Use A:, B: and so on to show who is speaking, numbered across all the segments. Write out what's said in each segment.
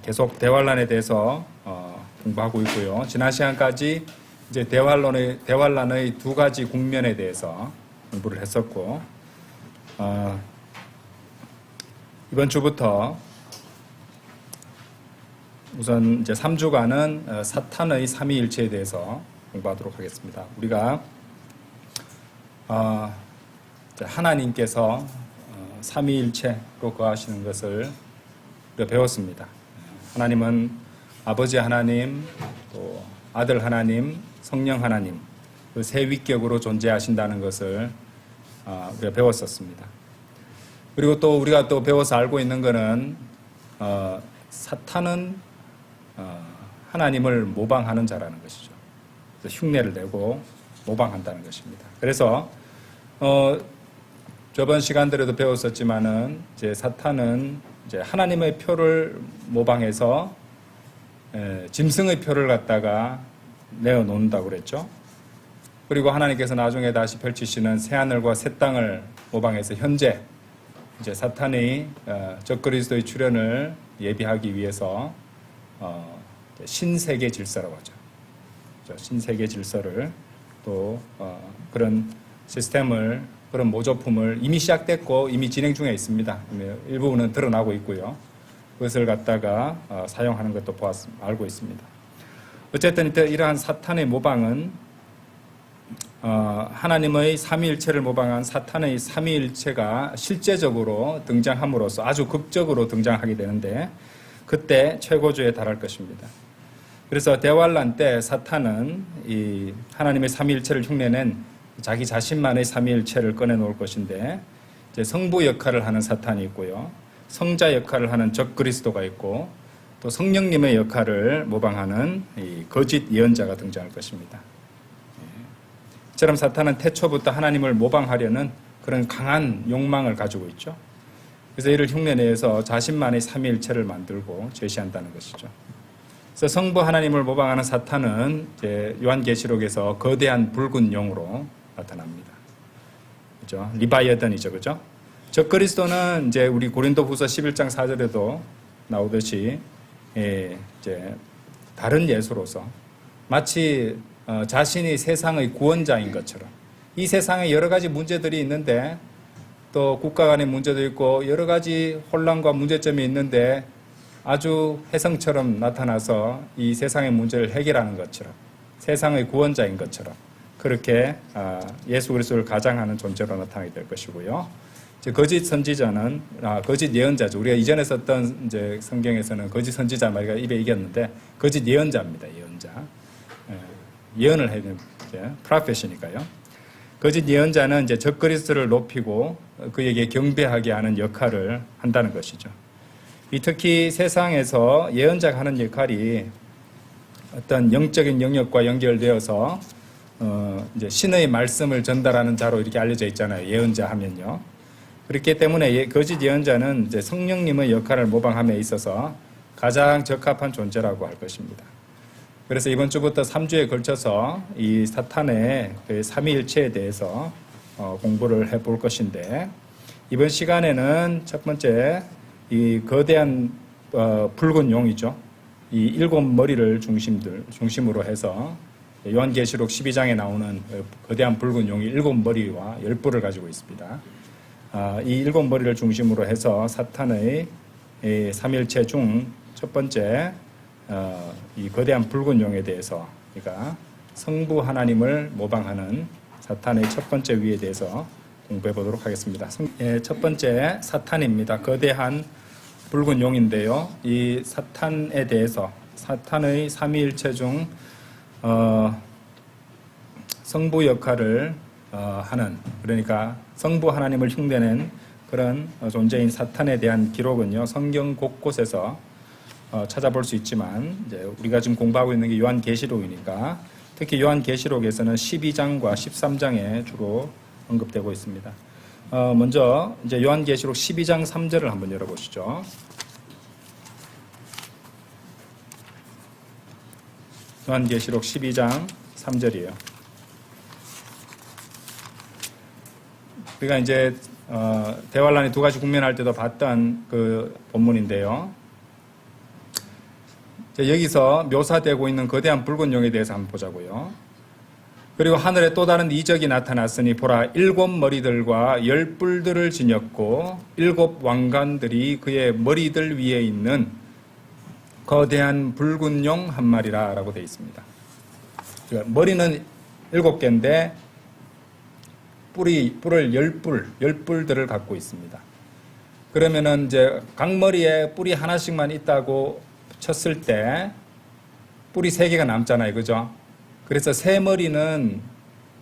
A: 계속 대환란에 대해서 공부하고 있고요. 지난 시간까지 이제 대환란의 두 가지 국면에 대해서 공부를 했었고, 이번 주부터 우선 이제 3주간은 사탄의 삼위일체에 대해서 공부하도록 하겠습니다. 우리가 하나님께서 삼위일체로 거하시는 것을 우리가 배웠습니다. 하나님은 아버지 하나님, 또 아들 하나님, 성령 하나님, 그 세 위격으로 존재하신다는 것을 우리가 배웠었습니다. 그리고 또 우리가 또 배워서 알고 있는 것은 사탄은 하나님을 모방하는 자라는 것이죠. 그래서 흉내를 내고 모방한다는 것입니다. 그래서 저번 시간들에도 배웠었지만은 이제 사탄은 이제 하나님의 표를 모방해서 짐승의 표를 갖다가 내어 놓는다고 그랬죠. 그리고 하나님께서 나중에 다시 펼치시는 새하늘과 새 땅을 모방해서 현재 이제 사탄이 적그리스도의 출현을 예비하기 위해서 신세계 질서라고 하죠. 신세계 질서를 또 그런 시스템을, 그런 모조품을 이미 시작됐고 이미 진행 중에 있습니다. 일부분은 드러나고 있고요. 그것을 갖다가 사용하는 것도 알고 있습니다. 어쨌든 이러한 사탄의 모방은 하나님의 삼위일체를 모방한 사탄의 삼위일체가 실제적으로 등장함으로써 아주 극적으로 등장하게 되는데 그때 최고조에 달할 것입니다. 그래서 대환란 때 사탄은 이 하나님의 삼위일체를 흉내낸 자기 자신만의 삼위일체를 꺼내놓을 것인데 이제 성부 역할을 하는 사탄이 있고요. 성자 역할을 하는 적그리스도가 있고 또 성령님의 역할을 모방하는 이 거짓 예언자가 등장할 것입니다. 이처럼 사탄은 태초부터 하나님을 모방하려는 그런 강한 욕망을 가지고 있죠. 그래서 이를 흉내내서 자신만의 삼위일체를 만들고 제시한다는 것이죠. 그래서 성부 하나님을 모방하는 사탄은 이제 요한계시록에서 거대한 붉은 용으로 나타납니다. 그죠? 리바이어던이죠, 그죠? 적그리스도는 이제 우리 고린도후서 11장 4절에도 나오듯이 이제 다른 예수로서 마치 자신이 세상의 구원자인 것처럼 이 세상에 여러 가지 문제들이 있는데 또 국가 간의 문제도 있고 여러 가지 혼란과 문제점이 있는데 아주 혜성처럼 나타나서 이 세상의 문제를 해결하는 것처럼 세상의 구원자인 것처럼 그렇게 예수 그리스도를 가장하는 존재로 나타나게 될 것이고요. 이제 거짓 선지자는 거짓 예언자죠. 우리가 이전에 썼던 이제 성경에서는 거짓 선지자 말이가 입에 이겼는데 거짓 예언자입니다. 예언자. 예언을 해야 되는 프로페시니까요. 거짓 예언자는 이제 적그리스도를 높이고 그에게 경배하게 하는 역할을 한다는 것이죠. 특히 세상에서 예언자가 하는 역할이 어떤 영적인 영역과 연결되어서 이제 신의 말씀을 전달하는 자로 이렇게 알려져 있잖아요. 예언자 하면요. 그렇기 때문에 거짓 예언자는 이제 성령님의 역할을 모방함에 있어서 가장 적합한 존재라고 할 것입니다. 그래서 이번 주부터 3주에 걸쳐서 이 사탄의 그 삼위일체에 대해서 공부를 해볼 것인데 이번 시간에는 첫 번째 이 거대한 붉은 용이죠. 이 7머리를 중심으로 해서 요한계시록 12장에 나오는 거대한 붉은 용이 7머리와 10뿔을 가지고 있습니다. 이 7머리를 중심으로 해서 사탄의 삼위일체 중 첫 번째 이 거대한 붉은 용에 대해서 그러니까 성부 하나님을 모방하는 사탄의 첫 번째 위에 대해서 공부해 보도록 하겠습니다. 첫 번째 사탄입니다. 거대한 붉은 용인데요. 이 사탄에 대해서 사탄의 삼위일체 중 성부 역할을 하는 그러니까 성부 하나님을 흉내낸 그런 존재인 사탄에 대한 기록은요. 성경 곳곳에서 찾아볼 수 있지만 이제 우리가 지금 공부하고 있는 게 요한계시록이니까 특히 요한계시록에서는 12장과 13장에 주로 언급되고 있습니다. 먼저 이제 요한계시록 12장 3절을 한번 열어보시죠. 요한계시록 12장 3절이에요. 우리가 이제 대환란이 두 가지 국면할 때도 봤던 그 본문인데요. 여기서 묘사되고 있는 거대한 붉은 용에 대해서 한번 보자고요. 그리고 하늘에 또 다른 이적이 나타났으니 보라 7머리들과 10뿔들을 지녔고 7 왕관들이 그의 머리들 위에 있는 거대한 붉은 용 한 마리라 라고 되어 있습니다. 머리는 7개인데 뿔을 10뿔들을 갖고 있습니다. 그러면은 이제 각 머리에 뿔이 하나씩만 있다고 쳤을 때 뿔이 3개가 남잖아요. 그죠? 그래서 새 머리는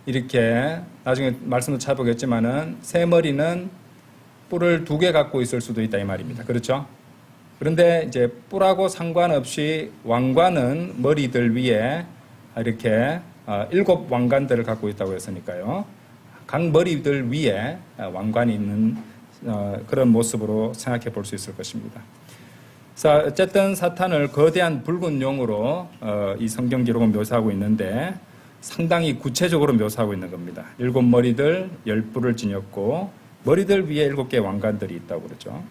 A: 이렇게 나중에 말씀도 찾아보겠지만은 새 머리는 뿔을 2개 갖고 있을 수도 있다 이 말입니다. 그렇죠? 그런데 이제 뿔하고 상관없이 왕관은 머리들 위에 이렇게 7 왕관들을 갖고 있다고 했으니까요. 각 머리들 위에 왕관이 있는 그런 모습으로 생각해 볼 수 있을 것입니다. 자, 어쨌든 사탄을 거대한 붉은 용으로 이 성경 기록은 묘사하고 있는데 상당히 구체적으로 묘사하고 있는 겁니다. 7머리들 10뿔을 지녔고 머리들 위에 7개의 왕관들이 있다고 그러죠.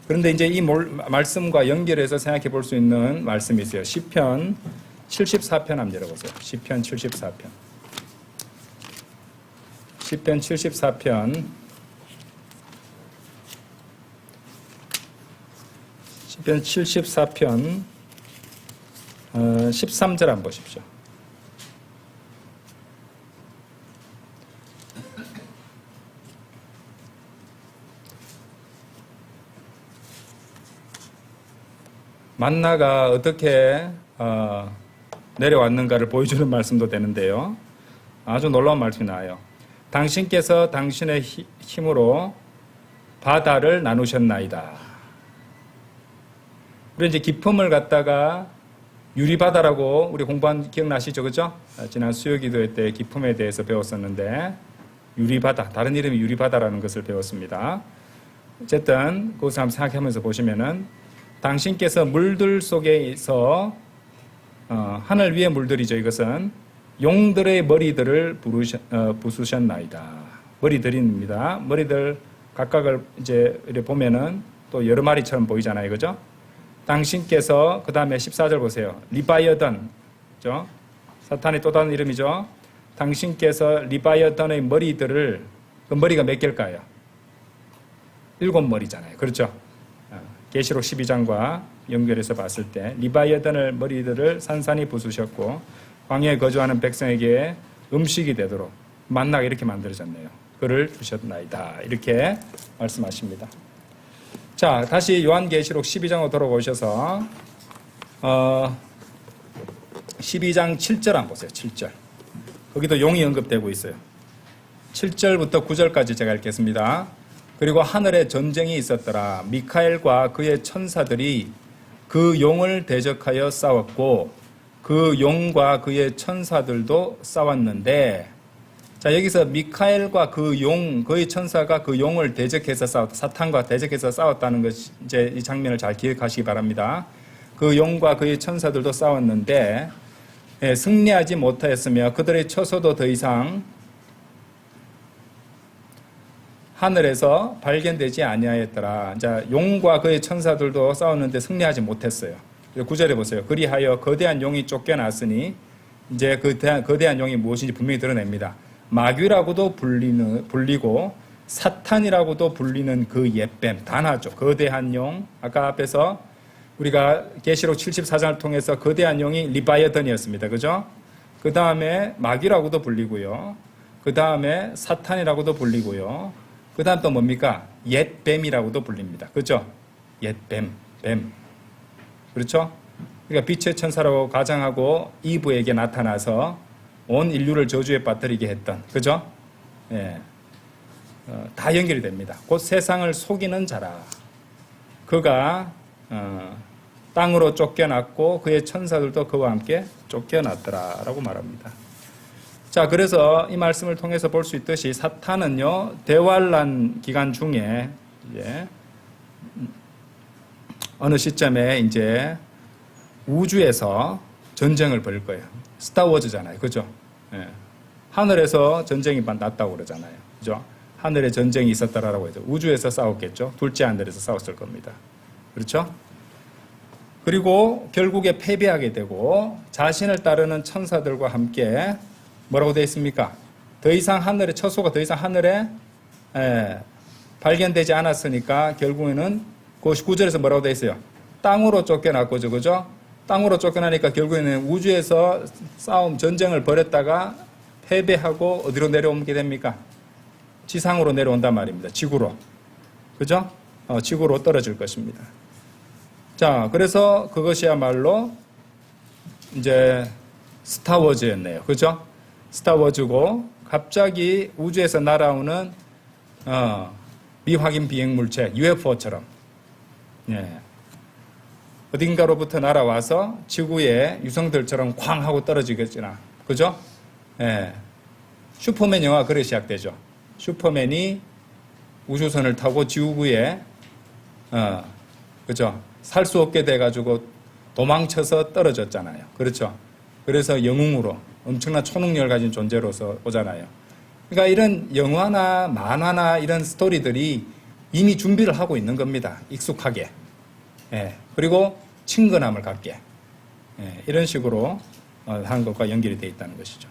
A: 그런데 이제 이 말씀과 연결해서 생각해 볼 수 있는 말씀이 있어요. 시편 74편 한번 열어보세요. 시편 74편. 시편 74편. 시편 74편 13절 한번 보십시오. 만나가 어떻게 내려왔는가를 보여주는 말씀도 되는데요. 아주 놀라운 말씀이 나와요. 당신께서 당신의 힘으로 바다를 나누셨나이다. 우리 이제 기품을 갖다가 유리바다라고 우리 공부한 기억나시죠? 그죠? 지난 수요기도회 때 기품에 대해서 배웠었는데 유리바다, 다른 이름이 유리바다라는 것을 배웠습니다. 어쨌든 그것을 한번 생각하면서 보시면은 당신께서 물들 속에서 하늘 위의 물들이죠. 이것은 용들의 머리들을 부수셨나이다. 머리들입니다. 머리들 각각을 이제 이렇게 보면은 또 여러 마리처럼 보이잖아요. 그죠? 당신께서 그 다음에 14절 보세요. 리바이어던, 그죠? 사탄의 또 다른 이름이죠. 당신께서 리바이어던의 머리들을 그 머리가 몇 개일까요? 7머리잖아요. 그렇죠? 계시록 12장과 연결해서 봤을 때 리바이어던의 머리들을 산산히 부수셨고 광야에 거주하는 백성에게 음식이 되도록 만나가 이렇게 만들어졌네요. 그를 주셨나이다. 이렇게 말씀하십니다. 자, 다시 요한계시록 12장으로 돌아오셔서 12장 7절 한번 보세요. 7절. 거기도 용이 언급되고 있어요. 7절부터 9절까지 제가 읽겠습니다. 그리고 하늘에 전쟁이 있었더라. 미카엘과 그의 천사들이 그 용을 대적하여 싸웠고 그 용과 그의 천사들도 싸웠는데, 자, 여기서 미카엘과 그 용, 그의 천사가 그 용을 대적해서 싸웠다. 사탄과 대적해서 싸웠다는 것, 이제 이 장면을 잘 기억하시기 바랍니다. 그 용과 그의 천사들도 싸웠는데, 승리하지 못하였으며 그들의 처소도 더 이상 하늘에서 발견되지 아니하였더라. 자, 용과 그의 천사들도 싸웠는데 승리하지 못했어요. 9절에 보세요. 그리하여 거대한 용이 쫓겨났으니 이제 그 거대한 용이 무엇인지 분명히 드러냅니다. 마귀라고도 불리고 사탄이라고도 불리는 그 옛뱀, 단하죠. 거대한 용. 아까 앞에서 우리가 계시록 74장을 통해서 거대한 용이 리바이어던이었습니다. 그죠? 그 다음에 마귀라고도 불리고요. 그 다음에 사탄이라고도 불리고요. 그 다음 또 뭡니까? 옛뱀이라고도 불립니다. 그죠? 옛뱀, 뱀. 그렇죠? 그러니까 빛의 천사라고 가장하고 이브에게 나타나서 온 인류를 저주에 빠뜨리게 했던, 그죠? 예. 다 연결이 됩니다. 곧 세상을 속이는 자라. 그가 땅으로 쫓겨났고 그의 천사들도 그와 함께 쫓겨났더라라고 말합니다. 자, 그래서 이 말씀을 통해서 볼 수 있듯이 사탄은요, 대환란 기간 중에 이제 어느 시점에 이제 우주에서 전쟁을 벌일 거예요. 스타워즈잖아요. 그죠? 예. 하늘에서 전쟁이 났다고 그러잖아요. 그죠? 하늘에 전쟁이 있었다라고 해서 우주에서 싸웠겠죠. 둘째 하늘에서 싸웠을 겁니다. 그렇죠? 그리고 결국에 패배하게 되고 자신을 따르는 천사들과 함께 뭐라고 되어 있습니까? 더 이상 하늘에, 처소가 더 이상 하늘에 발견되지 않았으니까 결국에는 그 9절에서 뭐라고 되어 있어요? 땅으로 쫓겨났고죠. 그죠? 땅으로 쫓겨나니까 결국에는 우주에서 싸움, 전쟁을 벌였다가 패배하고 어디로 내려오게 됩니까? 지상으로 내려온단 말입니다. 지구로. 그죠? 지구로 떨어질 것입니다. 자, 그래서 그것이야말로 이제 스타워즈였네요. 그죠? 스타워즈고 갑자기 우주에서 날아오는 미확인 비행 물체 UFO처럼 어딘가로부터 날아와서 지구에 유성들처럼 쾅 하고 떨어지겠지나. 그죠? 슈퍼맨 영화 그렇게 시작되죠. 슈퍼맨이 우주선을 타고 지구에 그죠? 살 수 없게 돼가지고 도망쳐서 떨어졌잖아요. 그렇죠? 그래서 영웅으로 엄청난 초능력을 가진 존재로서 오잖아요. 그러니까 이런 영화나 만화나 이런 스토리들이 이미 준비를 하고 있는 겁니다. 익숙하게. 그리고 친근함을 갖게. 이런 식으로 하는 것과 연결이 되어 있다는 것이죠.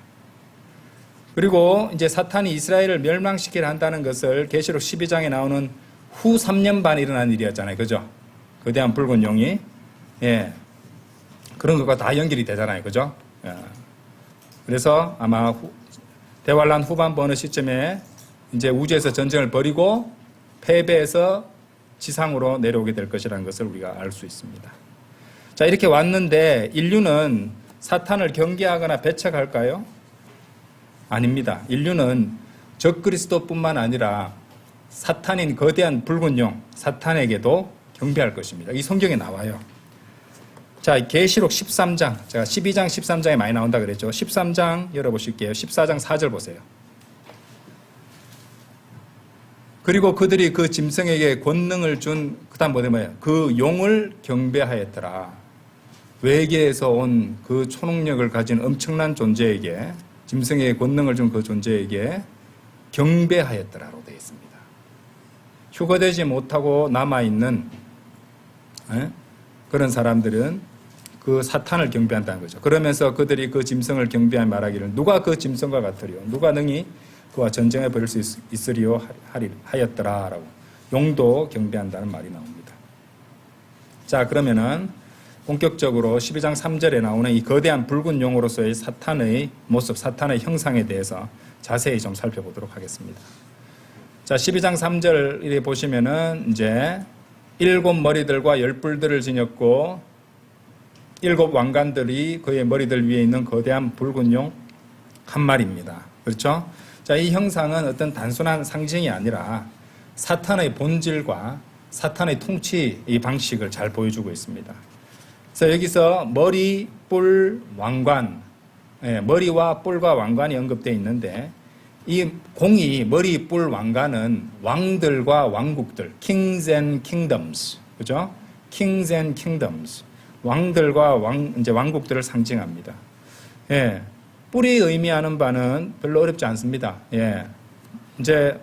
A: 그리고 이제 사탄이 이스라엘을 멸망시키려 한다는 것을 계시록 12장에 나오는 후 3년 반에 일어난 일이었잖아요. 그죠? 거대한 붉은 용이. 그런 것과 다 연결이 되잖아요. 그죠? 그래서 아마 대환란 후반부 어느 시점에 이제 우주에서 전쟁을 벌이고 패배해서 지상으로 내려오게 될 것이라는 것을 우리가 알 수 있습니다. 자, 이렇게 왔는데 인류는 사탄을 경계하거나 배척할까요? 아닙니다. 인류는 적그리스도뿐만 아니라 사탄인 거대한 붉은 용, 사탄에게도 경배할 것입니다. 이 성경에 나와요. 자, 계시록 13장, 제가 12장, 13장에 많이 나온다 그랬죠. 13장 열어보실게요. 14장 4절 보세요. 그리고 그들이 그 짐승에게 권능을 준, 그 다음 뭐예요? 그 용을 경배하였더라. 외계에서 온 그 초능력을 가진 엄청난 존재에게, 짐승에게 권능을 준 그 존재에게 경배하였더라로 되어 있습니다. 휴거되지 못하고 남아있는 그런 사람들은 그 사탄을 경배한다는 거죠. 그러면서 그들이 그 짐승을 경배한 말하기를 누가 그 짐승과 같으리요? 누가 능히 그와 전쟁을 벌일 수 있으리요? 하였더라라고. 용도 경배한다는 말이 나옵니다. 자, 그러면은 본격적으로 12장 3절에 나오는 이 거대한 붉은 용으로서의 사탄의 모습, 사탄의 형상에 대해서 자세히 좀 살펴보도록 하겠습니다. 자, 12장 3절에 보시면은 이제 7 머리들과 10뿔들을 지녔고 7 왕관들이 그의 머리들 위에 있는 거대한 붉은 용 한 마리입니다. 그렇죠? 자, 이 형상은 어떤 단순한 상징이 아니라 사탄의 본질과 사탄의 통치 이 방식을 잘 보여주고 있습니다. 그래서 여기서 머리, 뿔, 왕관, 머리와 뿔과 왕관이 언급되어 있는데 이 공이 머리, 뿔, 왕관은 왕들과 왕국들, kings and kingdoms, 그죠? kings and kingdoms, 왕들과 이제 왕국들을 상징합니다. 뿔이 의미하는 바는 별로 어렵지 않습니다. 이제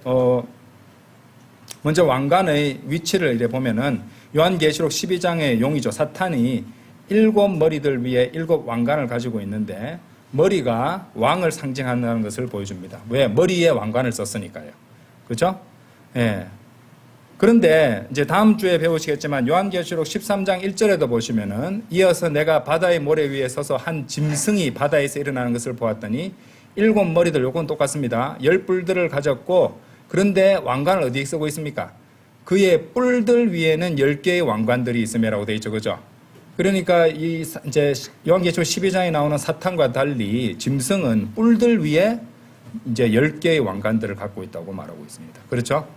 A: 먼저 왕관의 위치를 이래 보면은 요한계시록 12장의 용이죠. 사탄이 7 머리들 위에 7 왕관을 가지고 있는데 머리가 왕을 상징한다는 것을 보여줍니다. 왜? 머리에 왕관을 썼으니까요. 그렇죠? 그런데 이제 다음 주에 배우시겠지만 요한계시록 13장 1절에도 보시면은 이어서 내가 바다의 모래 위에 서서 한 짐승이 바다에서 일어나는 것을 보았더니 7 머리들, 요건 똑같습니다. 10뿔들을 가졌고 그런데 왕관을 어디에 쓰고 있습니까? 그의 뿔들 위에는 10개의 왕관들이 있음이라고 되어 있죠. 그죠? 그러니까 이제 요한계시록 12장에 나오는 사탄과 달리 짐승은 뿔들 위에 이제 10개의 왕관들을 갖고 있다고 말하고 있습니다. 그렇죠?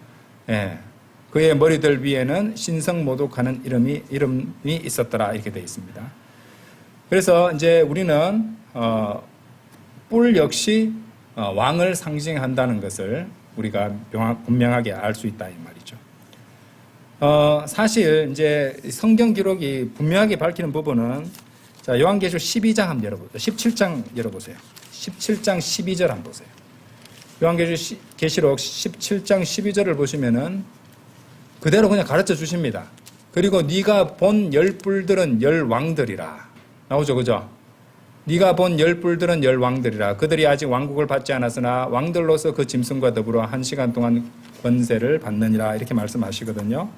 A: 그의 머리들 위에는 신성모독하는 이름이 있었더라 이렇게 되어 있습니다. 그래서 이제 우리는 뿔 역시 왕을 상징한다는 것을 우리가 분명하게 알 수 있다 이 말이죠. 사실 이제 성경 기록이 분명하게 밝히는 부분은 자, 요한계시록 12장 한번 열어보세요. 17장 열어보세요. 17장 12절 한번 보세요. 요한계시록 17장 12절을 보시면은 그대로 그냥 가르쳐 주십니다. 그리고 네가 본 열 뿔들은 열 왕들이라. 나오죠, 그죠? 네가 본 열 뿔들은 열 왕들이라. 그들이 아직 왕국을 받지 않았으나 왕들로서 그 짐승과 더불어 1시간 동안 권세를 받느니라. 이렇게 말씀하시거든요.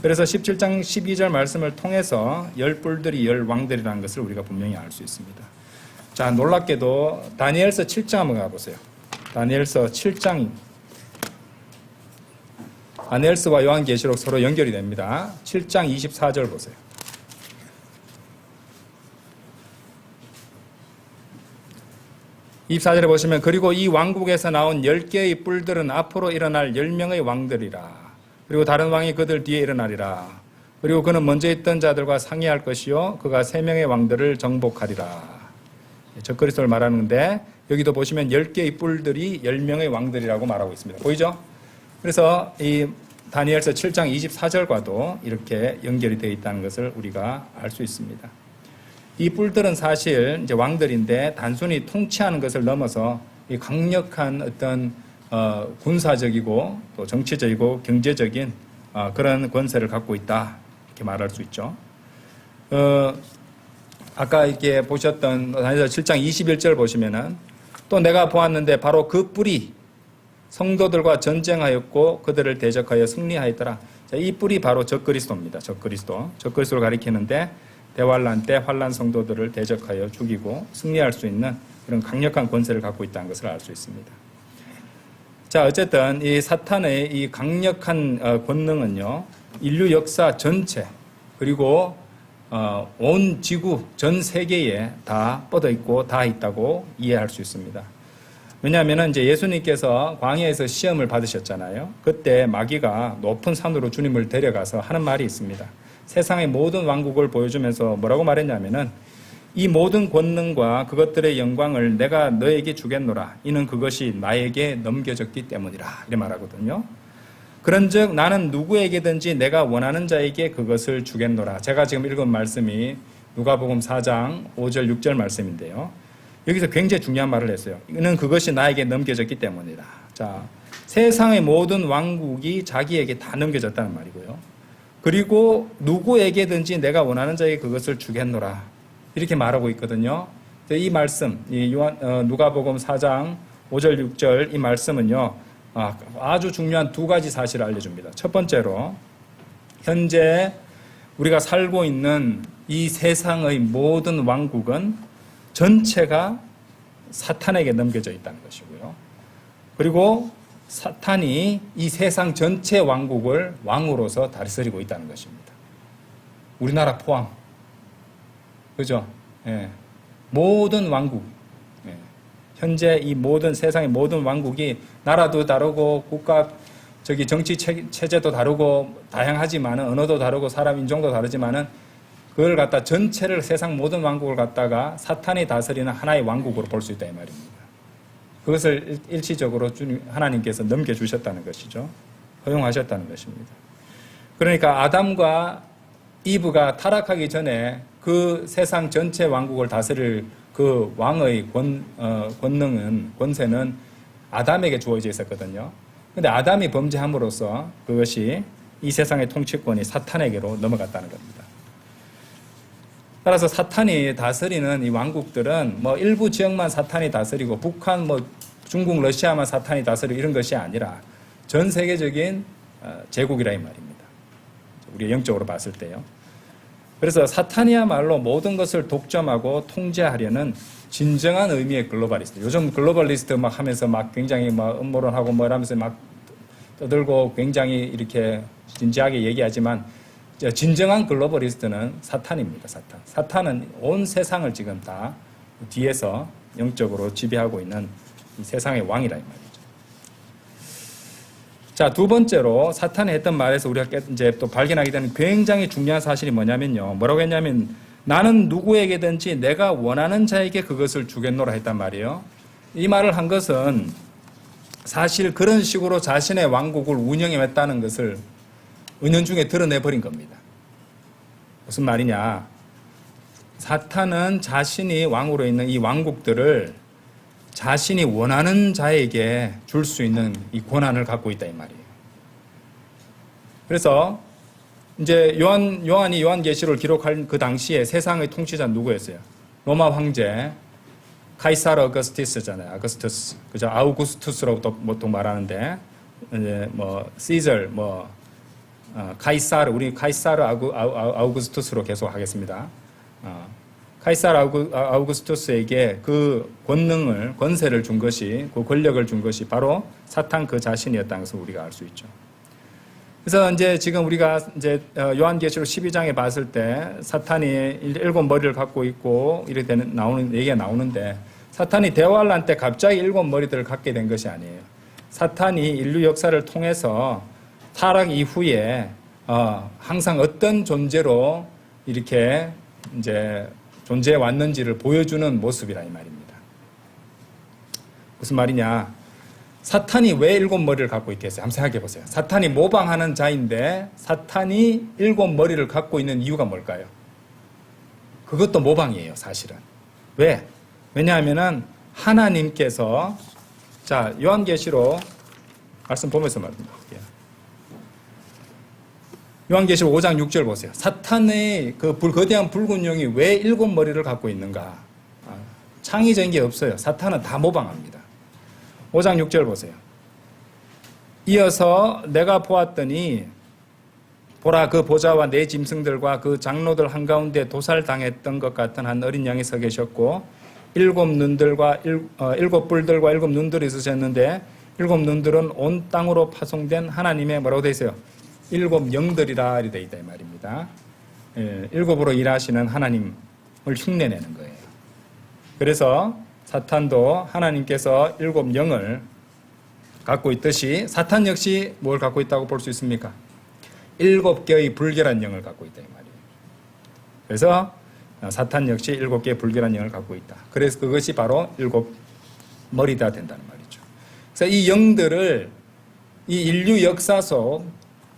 A: 그래서 17장 12절 말씀을 통해서 열 뿔들이 열 왕들이라는 것을 우리가 분명히 알 수 있습니다. 자, 놀랍게도 다니엘서 7장 한번 가보세요. 다니엘서 7장. 다니엘서와 요한계시록 서로 연결이 됩니다. 7장 24절 보세요. 24절에 보시면 그리고 이 왕국에서 나온 10개의 뿔들은 앞으로 일어날 10명의 왕들이라. 그리고 다른 왕이 그들 뒤에 일어나리라. 그리고 그는 먼저 있던 자들과 상의할 것이요 그가 3명의 왕들을 정복하리라. 적그리스도를 말하는데 여기도 보시면 10개의 뿔들이 10명의 왕들이라고 말하고 있습니다. 보이죠? 그래서 이 다니엘서 7장 24절과도 이렇게 연결이 되어 있다는 것을 우리가 알 수 있습니다. 이 뿔들은 사실 이제 왕들인데 단순히 통치하는 것을 넘어서 이 강력한 어떤 군사적이고 또 정치적이고 경제적인 그런 권세를 갖고 있다 이렇게 말할 수 있죠. 아까 이렇게 보셨던 다니엘서 7장 21절 보시면은 또 내가 보았는데 바로 그 뿔이 성도들과 전쟁하였고 그들을 대적하여 승리하였더라. 자, 이 뿔이 바로 적그리스도입니다. 적그리스도를 가리키는데 대환란 때 환란 성도들을 대적하여 죽이고 승리할 수 있는 그런 강력한 권세를 갖고 있다는 것을 알 수 있습니다. 자, 어쨌든 이 사탄의 이 강력한 권능은요, 인류 역사 전체 그리고 온 지구 전 세계에 다 뻗어 있고 다 있다고 이해할 수 있습니다. 왜냐하면 이제 예수님께서 광야에서 시험을 받으셨잖아요. 그때 마귀가 높은 산으로 주님을 데려가서 하는 말이 있습니다. 세상의 모든 왕국을 보여주면서 뭐라고 말했냐면은 이 모든 권능과 그것들의 영광을 내가 너에게 주겠노라. 이는 그것이 나에게 넘겨졌기 때문이라. 이렇게 말하거든요. 그런즉 나는 누구에게든지 내가 원하는 자에게 그것을 주겠노라. 제가 지금 읽은 말씀이 누가복음 4장 5절 6절 말씀인데요. 여기서 굉장히 중요한 말을 했어요. 이는 그것이 나에게 넘겨졌기 때문이다. 자, 세상의 모든 왕국이 자기에게 다 넘겨졌다는 말이고요. 그리고 누구에게든지 내가 원하는 자에게 그것을 주겠노라. 이렇게 말하고 있거든요. 이 말씀, 누가복음 4장 5절 6절 이 말씀은요. 아주 중요한 두 가지 사실을 알려줍니다. 첫 번째로 현재 우리가 살고 있는 이 세상의 모든 왕국은 전체가 사탄에게 넘겨져 있다는 것이고요. 그리고 사탄이 이 세상 전체 왕국을 왕으로서 다스리고 있다는 것입니다. 우리나라 포함. 그죠? 예. 모든 왕국. 예. 현재 이 모든 세상의 모든 왕국이 나라도 다르고 국가 정치 체제도 다르고 다양하지만은 언어도 다르고 사람 인종도 다르지만은 그걸 갖다 전체를 세상 모든 왕국을 갖다가 사탄이 다스리는 하나의 왕국으로 볼 수 있다 이 말입니다. 그것을 일시적으로 하나님께서 넘겨주셨다는 것이죠. 허용하셨다는 것입니다. 그러니까 아담과 이브가 타락하기 전에 그 세상 전체 왕국을 다스릴 그 왕의 권세는 아담에게 주어져 있었거든요. 그런데 아담이 범죄함으로써 그것이 이 세상의 통치권이 사탄에게로 넘어갔다는 겁니다. 따라서 사탄이 다스리는 이 왕국들은 뭐 일부 지역만 사탄이 다스리고 북한, 중국, 러시아만 사탄이 다스리고 이런 것이 아니라 전 세계적인 제국이라 이 말입니다. 우리가 영적으로 봤을 때요. 그래서 사탄이야말로 모든 것을 독점하고 통제하려는 진정한 의미의 글로벌리스트. 요즘 글로벌리스트 막 하면서 막 굉장히 막 음모론하고 뭐 이러면서 막 떠들고 굉장히 이렇게 진지하게 얘기하지만 진정한 글로벌리스트는 사탄입니다. 사탄은 온 세상을 지금 다 뒤에서 영적으로 지배하고 있는 이 세상의 왕이라 이 말이죠. 자, 두 번째로 사탄이 했던 말에서 우리가 이제 또 발견하게 되는 굉장히 중요한 사실이 뭐냐면요. 뭐라고 했냐면 나는 누구에게든지 내가 원하는 자에게 그것을 주겠노라 했단 말이에요. 이 말을 한 것은 사실 그런 식으로 자신의 왕국을 운영해왔다는 것을 은연중에 드러내버린 겁니다. 무슨 말이냐. 사탄은 자신이 왕으로 있는 이 왕국들을 자신이 원하는 자에게 줄 수 있는 이 권한을 갖고 있다 이 말이에요. 그래서 이제 요한이 요한계시록을 기록할 그 당시에 세상의 통치자는 누구였어요? 로마 황제 카이사르 어거스티스잖아요. 아거스투스. 그죠? 아우구스투스라고 보통 말하는데, 이제 뭐, 시절, 뭐, 카이사르, 우리 카이사르 아우구스투스로 계속 하겠습니다. 카이사르 아우구스투스에게 그 권세를 준 것이, 그 권력을 준 것이 바로 사탄 그 자신이었다는 것을 우리가 알 수 있죠. 그래서 이제 지금 우리가 이제 요한계시록 12장에 봤을 때 사탄이 7머리를 갖고 있고 이렇게 나오는 얘기가 나오는데, 사탄이 대환란 때 갑자기 7머리들을 갖게 된 것이 아니에요. 사탄이 인류 역사를 통해서 타락 이후에 항상 어떤 존재로 이렇게 이제 존재해 왔는지를 보여주는 모습이라 이 말입니다. 무슨 말이냐? 사탄이 왜 7머리를 갖고 있겠어요? 한번 생각해 보세요. 사탄이 모방하는 자인데 사탄이 7머리를 갖고 있는 이유가 뭘까요? 그것도 모방이에요, 사실은. 왜? 왜냐하면은 하나님께서, 자, 요한계시록 말씀 보면서 말씀드릴게요. 요한계시록 5장 6절 보세요. 사탄의 그 거대한 붉은 용이 왜 7머리를 갖고 있는가? 창의적인 게 없어요. 사탄은 다 모방합니다. 5장 6절 보세요. 이어서 내가 보았더니 보라, 그 보좌와 네 짐승들과 그 장로들 한가운데 도살당했던 것 같은 한 어린 양이 서 계셨고 7 뿔들과 7 눈들이 있으셨는데 7 눈들은 온 땅으로 파송된 하나님의 뭐라고 되어 있어요? 7 영들이라 되어 있다 이 말입니다. 7으로 일하시는 하나님을 흉내내는 거예요. 그래서 사탄도 하나님께서 7 영을 갖고 있듯이 사탄 역시 뭘 갖고 있다고 볼 수 있습니까? 7개의 불결한 영을 갖고 있다 이 말이에요. 그래서 사탄 역시 7개의 불결한 영을 갖고 있다. 그래서 그것이 바로 7머리가 된다는 말이죠. 그래서 이 영들을 이 인류 역사 속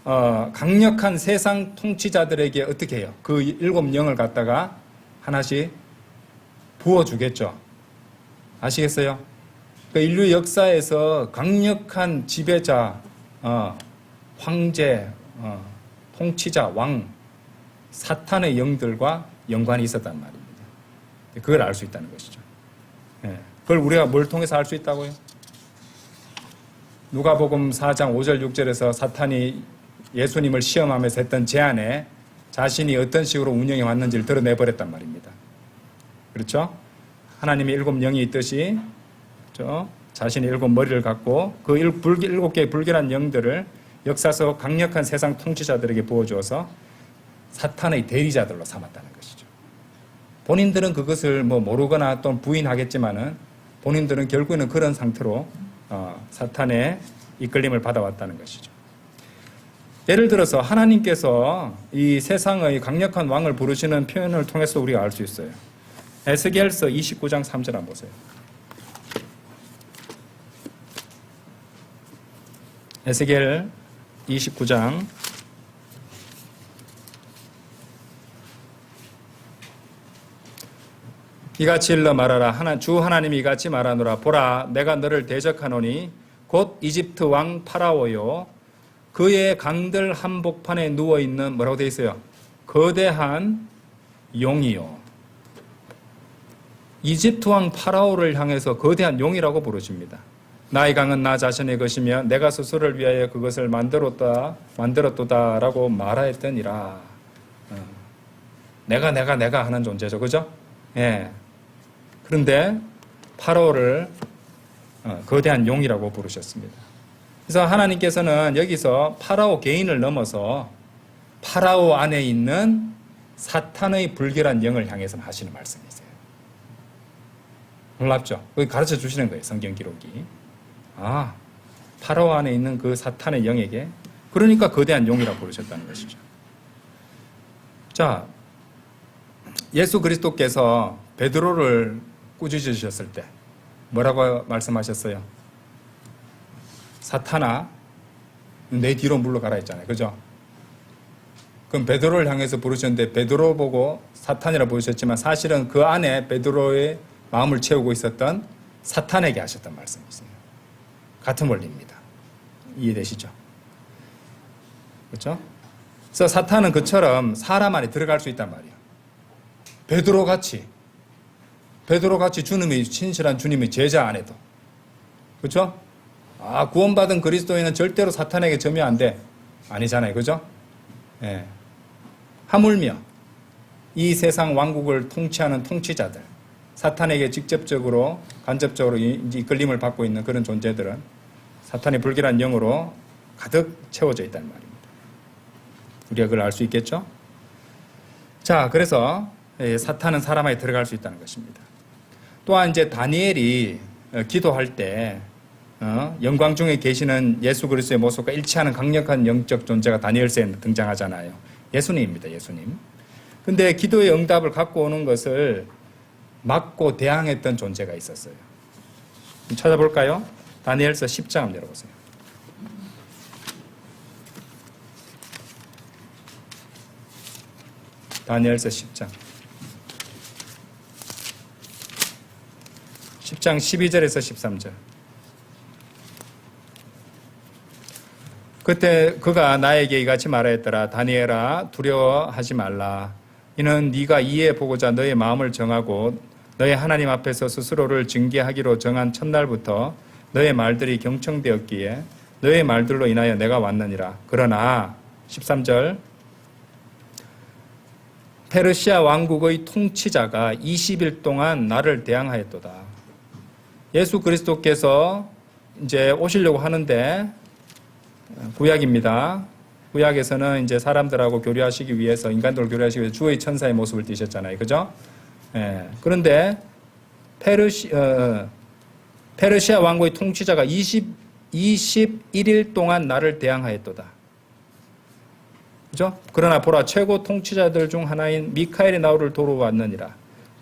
A: 강력한 세상 통치자들에게 어떻게 해요? 그 7 영을 갖다가 하나씩 부어주겠죠. 아시겠어요? 그 인류 역사에서 강력한 지배자, 황제, 통치자, 왕, 사탄의 영들과 연관이 있었단 말입니다. 그걸 알 수 있다는 것이죠. 그걸 우리가 뭘 통해서 알 수 있다고요? 누가복음 4장 5절 6절에서 사탄이 예수님을 시험하면서 했던 제안에 자신이 어떤 식으로 운영해 왔는지를 드러내버렸단 말입니다. 그렇죠? 하나님이 7 영이 있듯이 자신이 7머리를 갖고 그 7개의 불결한 영들을 역사 속 강력한 세상 통치자들에게 부어주어서 사탄의 대리자들로 삼았다는 것이죠. 본인들은 그것을 뭐 모르거나 또 부인하겠지만은 본인들은 결국에는 그런 상태로 사탄의 이끌림을 받아왔다는 것이죠. 예를 들어서 하나님께서 이 세상의 강력한 왕을 부르시는 표현을 통해서 우리가 알 수 있어요. 에스겔서 29장 3절 한번 보세요. 에스겔 29장 이같이 일러 말하라. 주 하나님이 이같이 말하노라. 보라, 내가 너를 대적하노니 곧 이집트 왕 파라오요 그의 강들 한복판에 누워있는 뭐라고 되어 있어요? 거대한 용이요. 이집트 왕 파라오를 향해서 거대한 용이라고 부르십니다. 나의 강은 나 자신의 것이며 내가 스스로를 위하여 그것을 만들었도다라고 말하였더니라. 내가 하는 존재죠. 그죠? 예. 그런데 파라오를 거대한 용이라고 부르셨습니다. 그래서 하나님께서는 여기서 파라오 개인을 넘어서 파라오 안에 있는 사탄의 불결한 영을 향해서 하시는 말씀이세요. 놀랍죠? 그걸 가르쳐 주시는 거예요, 성경 기록이. 파라오 안에 있는 그 사탄의 영에게, 그러니까 거대한 용이라고 부르셨다는 것이죠. 자, 예수 그리스도께서 베드로를 꾸짖으셨을 때 뭐라고 말씀하셨어요? 사탄아, 내 뒤로 물러가라 했잖아요. 그죠? 그럼 베드로를 향해서 부르셨는데 베드로 보고 사탄이라 부르셨지만 사실은 그 안에 베드로의 마음을 채우고 있었던 사탄에게 하셨던 말씀이세요. 같은 원리입니다. 이해되시죠? 그렇죠? 그래서 사탄은 그처럼 사람 안에 들어갈 수 있단 말이에요. 베드로같이 주님의 신실한 주님의 제자 안에도. 그렇죠? 구원받은 그리스도인은 절대로 사탄에게 점유 안 돼. 아니잖아요. 그죠? 예. 하물며 이 세상 왕국을 통치하는 통치자들, 사탄에게 직접적으로 간접적으로 이끌림을 받고 있는 그런 존재들은 사탄의 불길한 영으로 가득 채워져 있다는 말입니다. 우리가 그걸 알 수 있겠죠? 자, 그래서 사탄은 사람 안에 들어갈 수 있다는 것입니다. 또한 이제 다니엘이 기도할 때 영광 중에 계시는 예수 그리스도의 모습과 일치하는 강력한 영적 존재가 다니엘서에 등장하잖아요. 예수님입니다. 예수님. 근데 기도의 응답을 갖고 오는 것을 막고 대항했던 존재가 있었어요. 찾아볼까요? 다니엘서 10장 한번 열어보세요. 다니엘서 10장 12절에서 13절. 그때 그가 나에게 이같이 말하였더라. 다니엘아, 두려워하지 말라. 이는 네가 이해해 보고자 너의 마음을 정하고 너의 하나님 앞에서 스스로를 징계하기로 정한 첫날부터 너의 말들이 경청되었기에 너의 말들로 인하여 내가 왔느니라. 그러나 13절, 페르시아 왕국의 통치자가 20일 동안 나를 대항하였도다. 예수 그리스도께서 이제 오시려고 하는데, 구약입니다. 구약에서는 이제 사람들하고 교류하시기 위해서, 인간들을 교류하시기 위해서 주의 천사의 모습을 띠셨잖아요. 그죠? 예. 그런데 페르시아 왕국의 통치자가 21일 동안 나를 대항하였도다. 그죠? 그러나 보라, 최고 통치자들 중 하나인 미카엘이 나를 도로 왔느니라.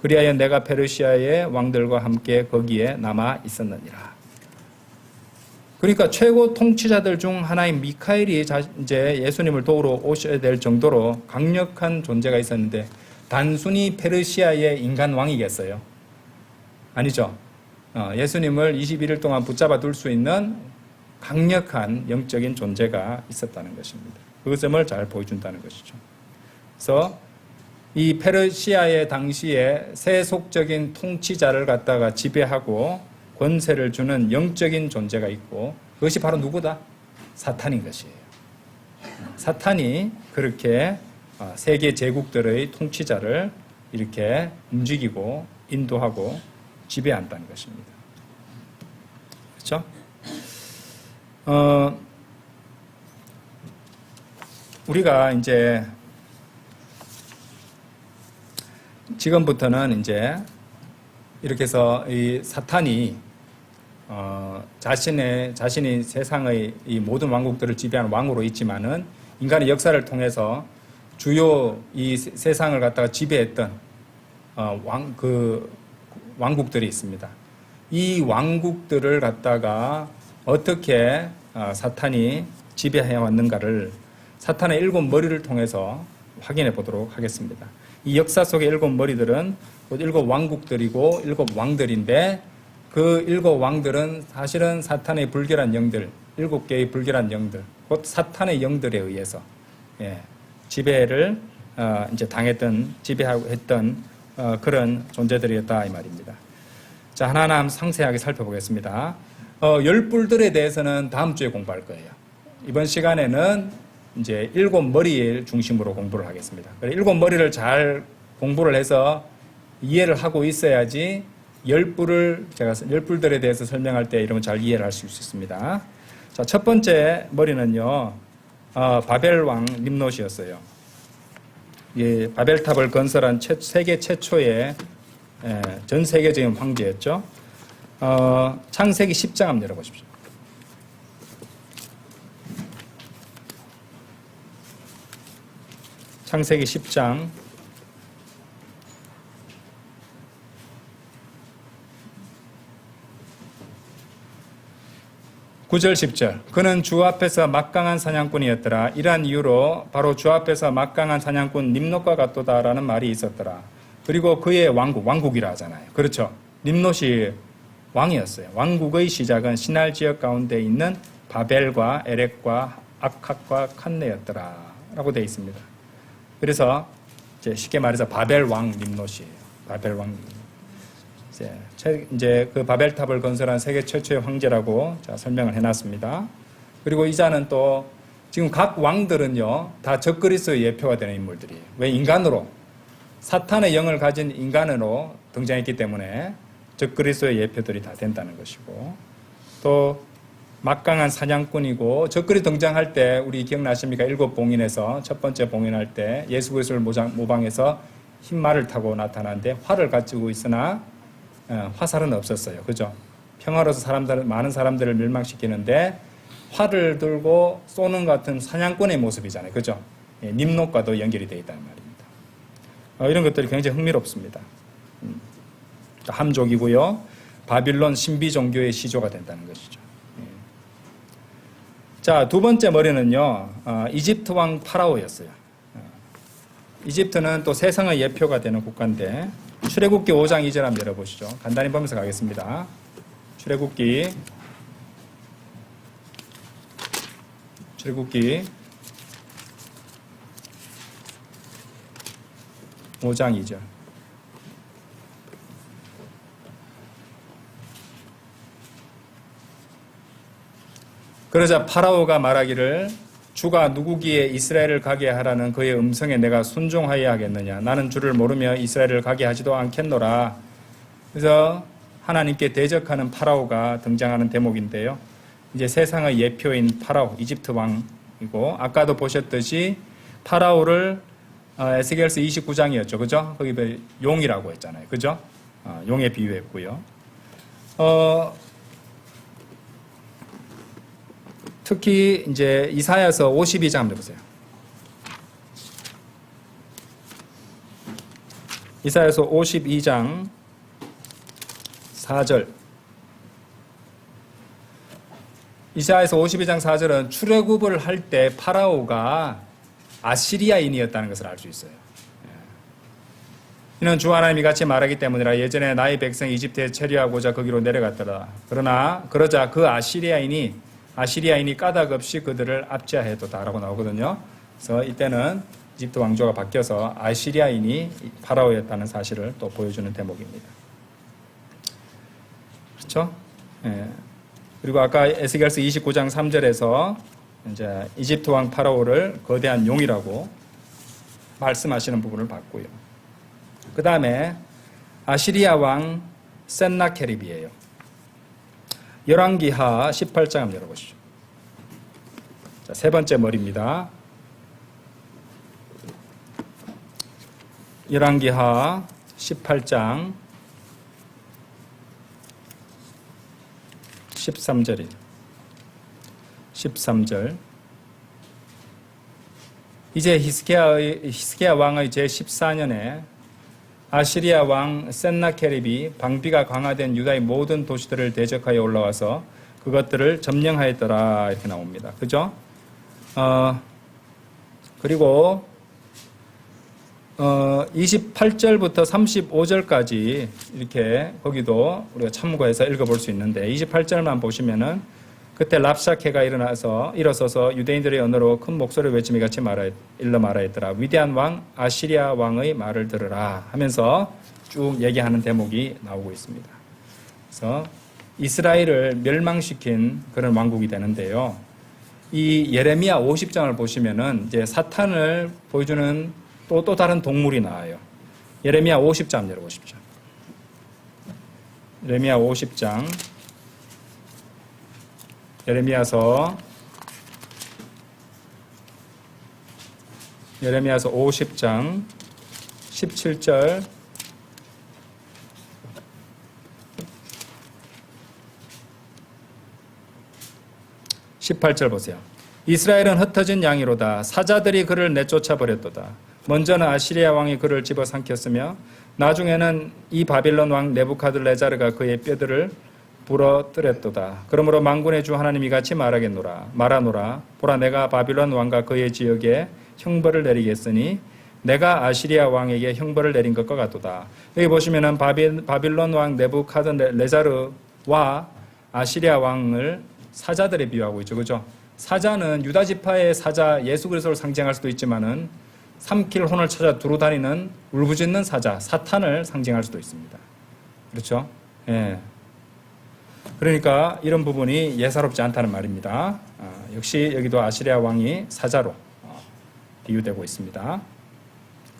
A: 그리하여 내가 페르시아의 왕들과 함께 거기에 남아 있었느니라. 그러니까 최고 통치자들 중 하나인 미카엘이 이제 예수님을 도우러 오셔야 될 정도로 강력한 존재가 있었는데, 단순히 페르시아의 인간 왕이겠어요? 아니죠. 예수님을 21일 동안 붙잡아 둘 수 있는 강력한 영적인 존재가 있었다는 것입니다. 그 점을 잘 보여준다는 것이죠. 그래서 이 페르시아의 당시에 세속적인 통치자를 갖다가 지배하고 권세를 주는 영적인 존재가 있고, 그것이 바로 누구다? 사탄인 것이에요. 사탄이 그렇게 세계 제국들의 통치자를 이렇게 움직이고 인도하고 지배한다는 것입니다. 그렇죠? 우리가 이제 지금부터는 이제 이렇게 해서 이 사탄이 자신이 세상의 이 모든 왕국들을 지배하는 왕으로 있지만은 인간의 역사를 통해서 주요 이 세상을 갖다가 지배했던 왕국들이 있습니다. 이 왕국들을 갖다가 어떻게 사탄이 지배해 왔는가를 사탄의 7머리를 통해서 확인해 보도록 하겠습니다. 이 역사 속의 7머리들은 곧 7왕국들이고 7왕들인데, 그 7왕들은 사실은 사탄의 불결한 영들, 7개의 불결한 영들, 곧 사탄의 영들에 의해서 지배를 이제 당했던, 지배하고 했던 그런 존재들이었다 이 말입니다. 자, 하나하나 상세하게 살펴보겠습니다. 열불들에 대해서는 다음 주에 공부할 거예요. 이번 시간에는 이제 7머리를 중심으로 공부를 하겠습니다. 7머리를 잘 공부를 해서 이해를 하고 있어야지 제가 열불들에 대해서 설명할 때 이러면 잘 이해를 할 수 있습니다. 자, 첫 번째 머리는요, 바벨왕 림롯이었어요. 이 바벨탑을 건설한 세계 최초의 전 세계적인 황제였죠. 창세기 10장 한번 열어보십시오. 창세기 10장 9절 10절. 그는 주 앞에서 막강한 사냥꾼이었더라. 이러한 이유로 바로 주 앞에서 막강한 사냥꾼 림롯과 같도다라는 말이 있었더라. 그리고 그의 왕국이라 하잖아요. 그렇죠. 림롯이 왕이었어요. 왕국의 시작은 시날 지역 가운데 있는 바벨과 에렉과 아캅과 칸네였더라. 라고 되어 있습니다. 그래서 이제 쉽게 말해서 바벨 왕 nimrod이에요. 바벨 왕 이제 그 바벨탑을 건설한 세계 최초의 황제라고 자, 설명을 해놨습니다. 그리고 이 자는 또 지금 각 왕들은요 다 적그리스도의 예표가 되는 인물들이에요. 왜? 인간으로 사탄의 영을 가진 인간으로 등장했기 때문에 적그리스도의 예표들이 다 된다는 것이고, 또 막강한 사냥꾼이고, 적그리 등장할 때 우리 기억나십니까? 7봉인에서 첫 번째 봉인할 때 예수 그리스도를 모방해서 흰 말을 타고 나타나는데 활을 가지고 있으나 화살은 없었어요. 그죠? 평화로서 많은 사람들을 멸망시키는데 활을 들고 쏘는 같은 사냥꾼의 모습이잖아요. 그죠? nimrod과도 연결이 되어 있다는 말입니다. 이런 것들이 굉장히 흥미롭습니다. 함족이고요. 바빌론 신비 종교의 시조가 된다는 것이죠. 자, 두 번째 머리는요, 이집트 왕 파라오였어요. 이집트는 또 세상의 예표가 되는 국가인데, 출애굽기 5장 2절 한번 열어보시죠. 간단히 보면서 가겠습니다. 출애굽기 5장 2절. 그러자 파라오가 말하기를 주가 누구기에 이스라엘을 가게 하라는 그의 음성에 내가 순종하여야 하겠느냐. 나는 주를 모르며 이스라엘을 가게 하지도 않겠노라. 그래서 하나님께 대적하는 파라오가 등장하는 대목인데요. 이제 세상의 예표인 파라오, 이집트 왕이고, 아까도 보셨듯이 파라오를 에스겔서 29장이었죠. 그죠? 거기 용이라고 했잖아요. 그죠? 용에 비유했고요. 특히 이제 이사야서 52장 한번 보세요. 이사야서 52장 4절. 이사야서 52장 4절은 출애굽을 할 때 파라오가 아시리아인이었다는 것을 알 수 있어요. 이는 주 하나님이 같이 말하기 때문이라. 예전에 나의 백성 이집트에 체류하고자 거기로 내려갔더라. 그러자 그 아시리아인이 까닭없이 그들을 압제하였도다라고 나오거든요. 그래서 이때는 이집트 왕조가 바뀌어서 아시리아인이 파라오였다는 사실을 또 보여주는 대목입니다. 그렇죠? 예. 그리고 아까 에스겔서 29장 3절에서 이제 이집트 왕 파라오를 거대한 용이라고 말씀하시는 부분을 봤고요. 그 다음에 아시리아 왕 센나케립이에요. 열왕기하 18장 한번 열어보시죠. 자, 세 번째 머리입니다. 열왕기하 18장 13절. 이제 히스기야 왕의 제14년에 아시리아 왕 센나케립이 방비가 강화된 유다의 모든 도시들을 대적하여 올라와서 그것들을 점령하였더라. 이렇게 나옵니다. 그죠? 그리고 28절부터 35절까지 이렇게 거기도 우리가 참고해서 읽어볼 수 있는데, 28절만 보시면은 그때 랍사케가 일어서서 유대인들의 언어로 큰 목소리를 외치며 같이 일러 말하였더라. 위대한 왕 아시리아 왕의 말을 들으라 하면서 쭉 얘기하는 대목이 나오고 있습니다. 그래서 이스라엘을 멸망시킨 그런 왕국이 되는데요. 이 예레미야 50장을 보시면은 이제 사탄을 보여주는 또 다른 동물이 나와요. 예레미야 50장 열어보십시오. 예레미야 50장. 예레미야서 50장 17절 18절 보세요. 이스라엘은 흩어진 양이로다. 사자들이 그를 내쫓아 버렸도다. 먼저는 아시리아 왕이 그를 집어삼켰으며 나중에는 이 바빌론 왕 네부카드네자르가 그의 뼈들을 부러뜨렸도다. 그러므로 만군의 주 하나님이 같이 말하노라. 보라, 내가 바빌론 왕과 그의 지역에 형벌을 내리겠으니 내가 아시리아 왕에게 형벌을 내린 것과 같도다. 여기 보시면은 바빌론 왕 네부카드네자르와 아시리아 왕을 사자들에 비유하고 있죠. 그죠? 사자는 유다 지파의 사자 예수 그리스도를 상징할 수도 있지만은 삼킬 혼을 찾아 두루 다니는 울부짖는 사자 사탄을 상징할 수도 있습니다. 그렇죠? 예. 그러니까 이런 부분이 예사롭지 않다는 말입니다. 역시 여기도 아시리아 왕이 사자로 비유되고 있습니다.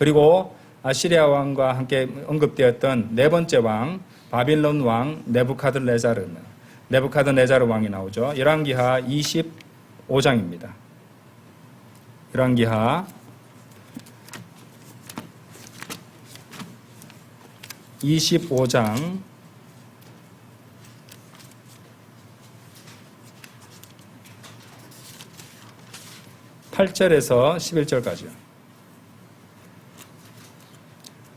A: 그리고 아시리아 왕과 함께 언급되었던 네 번째 왕 바빌론 왕 네부카드네자르 왕이 나오죠. 열왕기하 25장입니다. 열왕기하 25장 8절에서 11절까지요.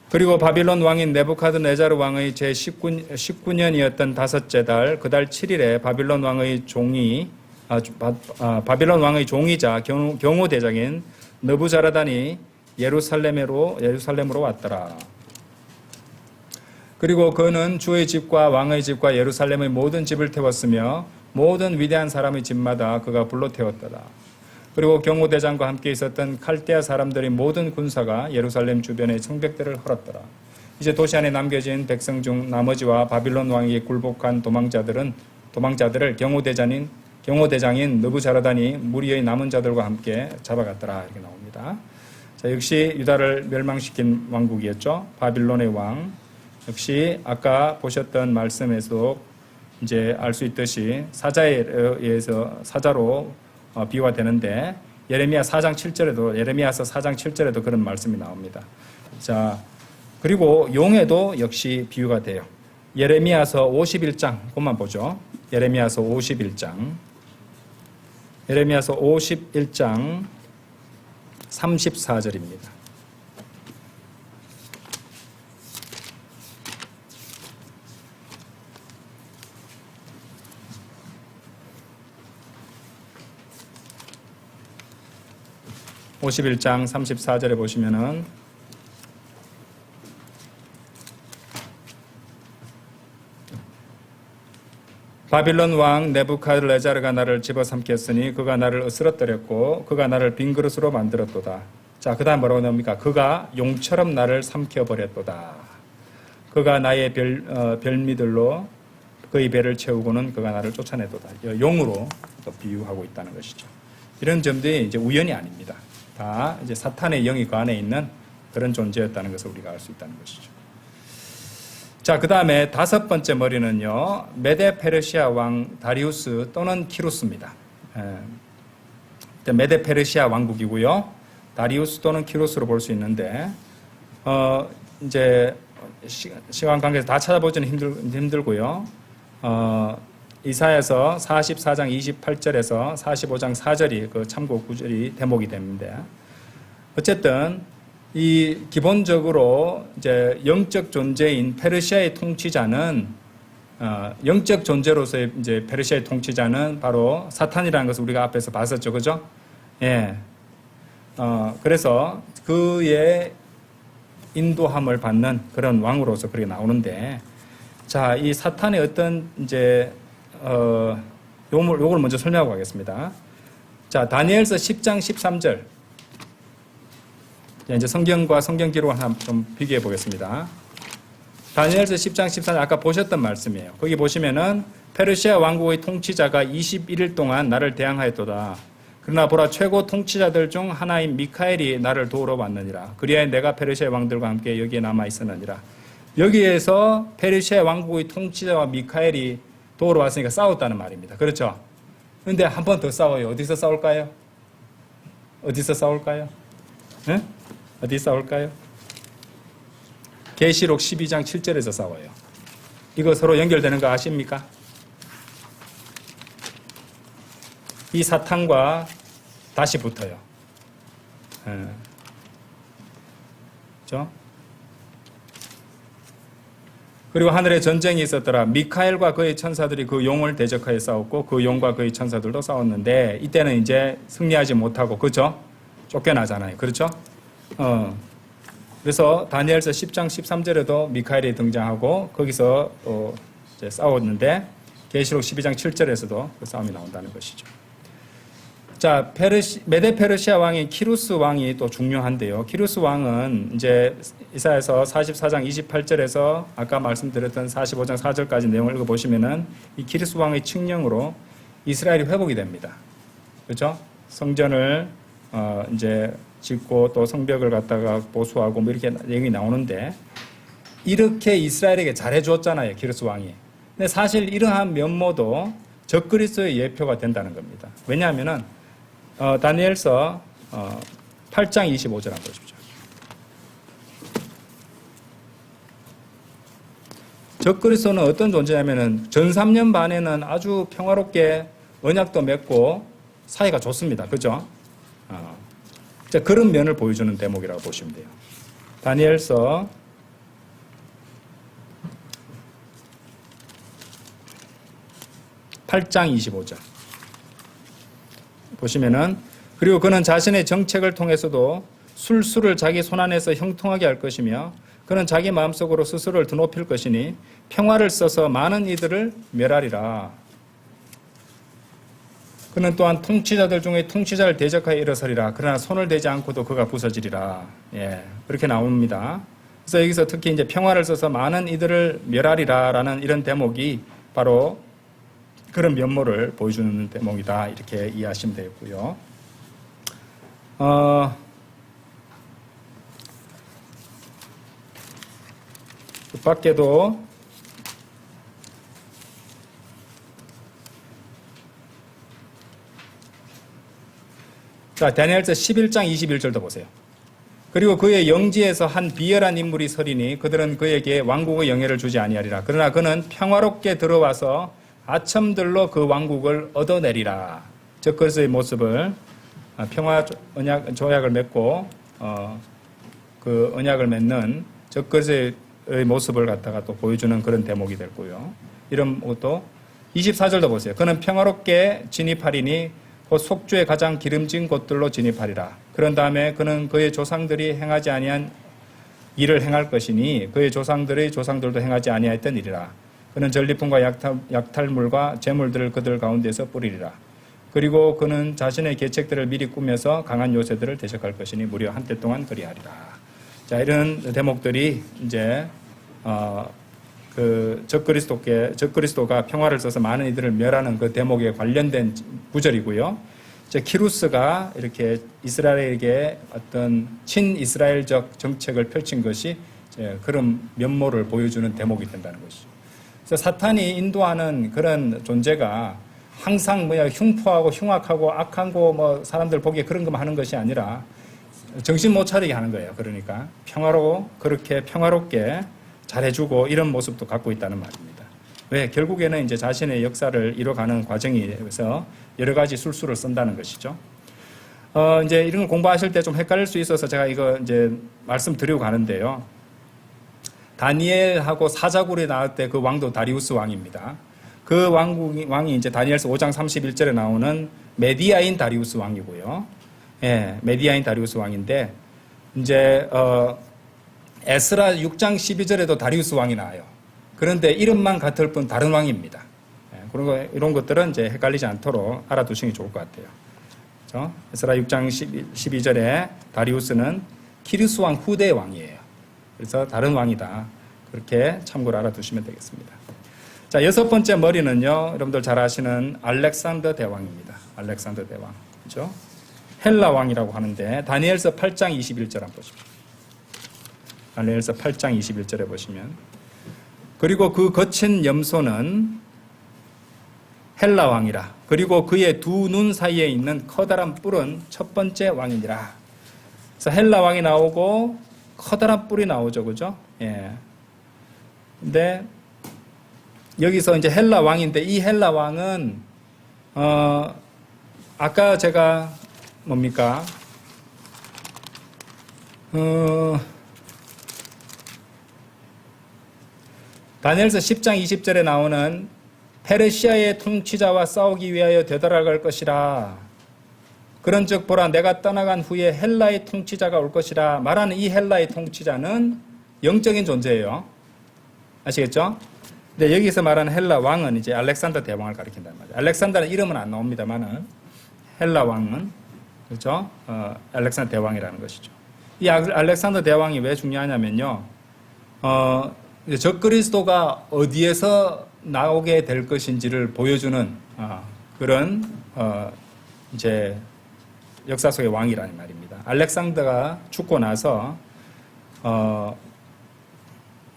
A: 그리고 바빌론 왕인 네부카드네자르 왕의 제19년이었던 다섯째 달 그 달 7일에 바빌론 왕의 종이자 경호대장인 느부자라단이 예루살렘으로 왔더라. 그리고 그는 주의 집과 왕의 집과 예루살렘의 모든 집을 태웠으며 모든 위대한 사람의 집마다 그가 불로 태웠더라. 그리고 경호대장과 함께 있었던 칼데아 사람들의 모든 군사가 예루살렘 주변의 성벽들을 헐었더라. 이제 도시 안에 남겨진 백성 중 나머지와 바빌론 왕에게 굴복한 도망자들을 경호대장인 느부자라단이 무리의 남은 자들과 함께 잡아갔더라. 이렇게 나옵니다. 자, 역시 유다를 멸망시킨 왕국이었죠. 바빌론의 왕. 역시 아까 보셨던 말씀에서 이제 알 수 있듯이 사자에 의해서 사자로 비유가 되는데 예레미야서 4장 7절에도 그런 말씀이 나옵니다. 자, 그리고 용에도 역시 비유가 돼요. 예레미야서 51장 그것만 보죠. 예레미야서 51장 34절입니다. (51장) 34절에 보시면은 바빌론 왕 네부카드네자르가 나를 집어삼켰으니 그가 나를 으스러뜨렸고 그가 나를 빈 그릇으로 만들었도다. 자, 그다음 뭐라고 나옵니까? 그가 용처럼 나를 삼켜버렸도다. 그가 나의 별미들로 그의 배를 채우고는 그가 나를 쫓아내도다. 용으로 또 비유하고 있다는 것이죠. 이런 점들이 이제 우연이 아닙니다. 다 이제 사탄의 영이 그 안에 있는 그런 존재였다는 것을 우리가 알 수 있다는 것이죠. 자, 그 다음에 다섯 번째 머리는요, 메데 페르시아 왕 다리우스 또는 키루스입니다. 메데 페르시아 왕국이고요, 다리우스 또는 키루스로 볼 수 있는데, 이제 시간 관계에서 다 찾아보기는 힘들고요. 이사야서 44장 28절에서 45장 4절이 그 참고 구절이 대목이 됩니다. 어쨌든 이 기본적으로 이제 영적 존재인 페르시아의 통치자는 영적 존재로서의 이제 페르시아의 통치자는 바로 사탄이라는 것을 우리가 앞에서 봤었죠, 그죠? 예. 그래서 그의 인도함을 받는 그런 왕으로서 그렇게 나오는데, 자, 이 사탄의 어떤 이제 요걸 먼저 설명하고 가겠습니다. 자, 다니엘서 10장 13절. 이제 성경과 성경 기록을 한번 좀 비교해 보겠습니다. 다니엘서 10장 14절 아까 보셨던 말씀이에요. 거기 보시면은 페르시아 왕국의 통치자가 21일 동안 나를 대항하였도다. 그러나 보라, 최고 통치자들 중 하나인 미카엘이 나를 도우러 왔느니라. 그리하여 내가 페르시아 왕들과 함께 여기에 남아 있었느니라. 여기에서 페르시아 왕국의 통치자와 미카엘이 도우러 왔으니까 싸웠다는 말입니다. 그렇죠? 그런데 한 번 더 싸워요. 어디서 싸울까요? 네? 어디 싸울까요? 계시록 12장 7절에서 싸워요. 이거 서로 연결되는 거 아십니까? 이 사탄과 다시 붙어요. 그렇죠? 그리고 하늘에 전쟁이 있었더라. 미카엘과 그의 천사들이 그 용을 대적하여 싸웠고 그 용과 그의 천사들도 싸웠는데 이때는 이제 승리하지 못하고, 그렇죠? 쫓겨나잖아요. 그렇죠? 그래서 다니엘서 10장 13절에도 미카엘이 등장하고 거기서 또 이제 싸웠는데 계시록 12장 7절에서도 그 싸움이 나온다는 것이죠. 자, 메데 페르시아 왕인 키루스 왕이 또 중요한데요. 키루스 왕은 이제 이사야서 44장 28절에서 아까 말씀드렸던 45장 4절까지 내용을 읽어보시면은 이 키루스 왕의 칙령으로 이스라엘이 회복이 됩니다. 그렇죠? 성전을 이제 짓고 또 성벽을 갖다가 보수하고 뭐 이렇게 내용이 나오는데 이렇게 이스라엘에게 잘해주었잖아요, 키루스 왕이. 근데 사실 이러한 면모도 적그리스도의 예표가 된다는 겁니다. 왜냐하면은 다니엘서 8장 25절 한번 보십시오. 적그리스도는 어떤 존재냐면은 전 3년 반에는 아주 평화롭게 언약도 맺고 사이가 좋습니다. 그죠? 자, 그런 면을 보여주는 대목이라고 보시면 돼요. 다니엘서 8장 25절 보시면은 그리고 그는 자신의 정책을 통해서도 술수를 자기 손안에서 형통하게 할 것이며 그는 자기 마음속으로 스스로를 드높일 것이니 평화를 써서 많은 이들을 멸하리라. 그는 또한 통치자들 중에 통치자를 대적하여 일어서리라. 그러나 손을 대지 않고도 그가 부서지리라. 예, 그렇게 나옵니다. 그래서 여기서 특히 이제 평화를 써서 많은 이들을 멸하리라라는 이런 대목이 바로 그런 면모를 보여주는 대목이다. 이렇게 이해하시면 되겠고요. 그 밖에도 자, 다니엘서 11장 21절도 보세요. 그리고 그의 영지에서 한 비열한 인물이 서리니 그들은 그에게 왕국의 영예를 주지 아니하리라. 그러나 그는 평화롭게 들어와서 아첨들로 그 왕국을 얻어내리라. 적그리스도의 모습을 평화 언약 조약을 맺고 그 언약을 맺는 적그리스도의 모습을 갖다가 또 보여주는 그런 대목이 됐고요. 이런 것도 24절도 보세요. 그는 평화롭게 진입하리니 곧 속주의 가장 기름진 곳들로 진입하리라. 그런 다음에 그는 그의 조상들이 행하지 아니한 일을 행할 것이니 그의 조상들의 조상들도 행하지 아니하였던 일이라. 그는 전리품과 약탈물과 재물들을 그들 가운데서 뿌리리라. 그리고 그는 자신의 계책들을 미리 꾸며서 강한 요새들을 대적할 것이니 무려 한때 동안 그리하리라. 자, 이런 대목들이 이제 그 적그리스도가 평화를 써서 많은 이들을 멸하는 그 대목에 관련된 구절이고요. 이제 키루스가 이렇게 이스라엘에게 어떤 친이스라엘적 정책을 펼친 것이 이제 그런 면모를 보여주는 대목이 된다는 것이죠. 그래서 사탄이 인도하는 그런 존재가 항상 흉포하고 흉악하고 악하고 뭐 사람들 보기에 그런 것만 하는 것이 아니라 정신 못 차리게 하는 거예요. 그러니까 그렇게 평화롭게 잘해주고 이런 모습도 갖고 있다는 말입니다. 왜? 결국에는 이제 자신의 역사를 이뤄가는 과정에서 여러 가지 술수를 쓴다는 것이죠. 이제 이런 걸 공부하실 때 좀 헷갈릴 수 있어서 제가 이거 이제 말씀드리고 가는데요. 다니엘하고 사자굴이 나올 때 그 왕도 다리우스 왕입니다. 그 왕이 이제 다니엘서 5장 31절에 나오는 메디아인 다리우스 왕이고요. 예, 메디아인 다리우스 왕인데 이제 에스라 6장 12절에도 다리우스 왕이 나와요. 그런데 이름만 같을 뿐 다른 왕입니다. 예, 그리고 이런 것들은 이제 헷갈리지 않도록 알아두시는 게 좋을 것 같아요. 그렇죠? 에스라 6장 12절에 다리우스는 키루스 왕 후대의 왕이에요. 그래서 다른 왕이다. 그렇게 참고로 알아두시면 되겠습니다. 자, 6번째 머리는요, 여러분들 잘 아시는 알렉산더 대왕입니다. 알렉산더 대왕. 그죠? 헬라 왕이라고 하는데, 다니엘서 8장 21절 한번 보십시오. 다니엘서 8장 21절에 보시면, 그리고 그 거친 염소는 헬라 왕이라. 그리고 그의 두 눈 사이에 있는 커다란 뿔은 첫 번째 왕이니라. 그래서 헬라 왕이 나오고 커다란 뿔이 나오죠, 그죠? 예. 근데 여기서 이제 헬라 왕인데 이 헬라 왕은 아까 제가 뭡니까? 다니엘서 10장 20절에 나오는 페르시아의 통치자와 싸우기 위하여 되돌아갈 것이라. 그런즉 보라 내가 떠나간 후에 헬라의 통치자가 올 것이라 말하는 이 헬라의 통치자는 영적인 존재예요. 아시겠죠? 근데 여기서 말하는 헬라 왕은 이제 알렉산더 대왕을 가리킨단 말이에요. 알렉산더는 이름은 안 나옵니다만은 헬라 왕은 그렇죠? 알렉산더 대왕이라는 것이죠. 이 알렉산더 대왕이 왜 중요하냐면요. 적그리스도가 어디에서 나오게 될 것인지를 보여주는 그런 이제 역사 속의 왕이라는 말입니다. 알렉산더가 죽고 나서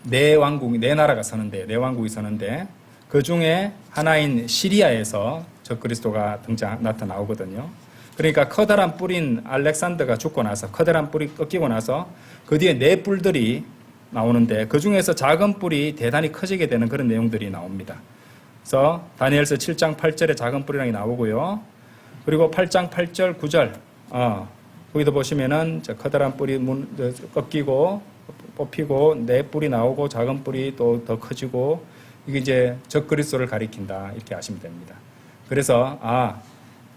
A: 네 나라가 서는데, 네 왕국이 서는데 그 중에 하나인 시리아에서 적그리스도가 나타나오거든요. 그러니까 커다란 뿔인 알렉산더가 죽고 나서, 커다란 뿔이 꺾이고 나서 그 뒤에 네 뿔들이 나오는데 그 중에서 작은 뿔이 대단히 커지게 되는 그런 내용들이 나옵니다. 그래서 다니엘서 7장 8절에 작은 뿔이라는 게 나오고요. 그리고 8장 8절 9절 거기도 보시면은 커다란 뿔이 꺾이고 뽑히고 네 뿔이 나오고 작은 뿔이 또 더 커지고 이게 이제 적그리스도를 가리킨다 이렇게 아시면 됩니다. 그래서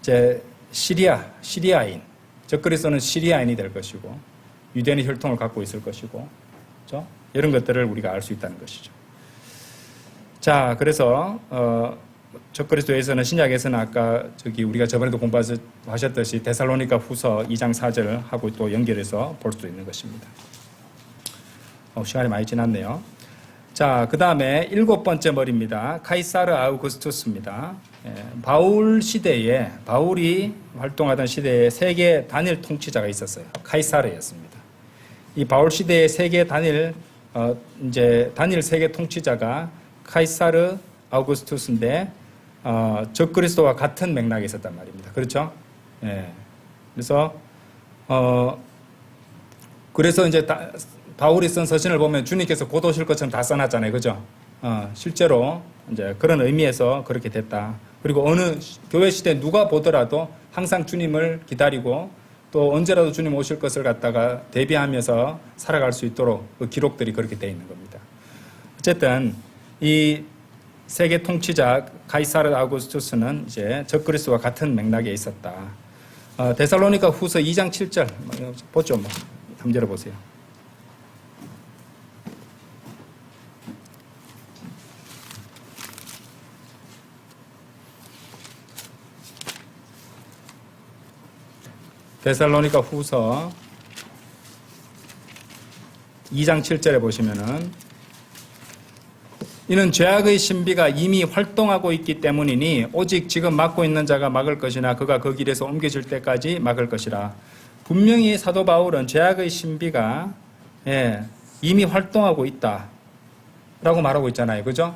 A: 이제 시리아인 적그리스도는 시리아인이 될 것이고 유대인의 혈통을 갖고 있을 것이고 그렇죠? 이런 것들을 우리가 알 수 있다는 것이죠. 자, 그래서 적그리스도에서는 신약에서는 아까 우리가 저번에도 공부하셨듯이 데살로니가 후서 2장 4절을 하고 또 연결해서 볼 수 있는 것입니다. 시간이 많이 지났네요. 자, 그 다음에 7번째 머리입니다. 카이사르 아우구스투스입니다. 바울이 활동하던 시대에 세계 단일 통치자가 있었어요. 카이사르였습니다. 이 바울 시대의 세계 단일 세계 통치자가 카이사르 아우구스투스인데 적그리스도와 같은 맥락에 있었단 말입니다. 그렇죠? 그래서 이제 바울이 쓴 서신을 보면 주님께서 곧 오실 것처럼 다 써놨잖아요. 그죠? 실제로 이제 그런 의미에서 그렇게 됐다. 그리고 어느 교회 시대 누가 보더라도 항상 주님을 기다리고 또 언제라도 주님 오실 것을 갖다가 대비하면서 살아갈 수 있도록 그 기록들이 그렇게 되어 있는 겁니다. 어쨌든 이 세계 통치자 카이사르 아우구스투스는 이제 적그리스도와 같은 맥락에 있었다. 데살로니가 후서 2장 7절 보죠. 한번 열어보세요. 데살로니가 후서 2장 7절에 보시면은 이는 죄악의 신비가 이미 활동하고 있기 때문이니 오직 지금 막고 있는 자가 막을 것이나 그가 그 길에서 옮겨질 때까지 막을 것이라. 분명히 사도 바울은 죄악의 신비가 이미 활동하고 있다라고 말하고 있잖아요. 그죠?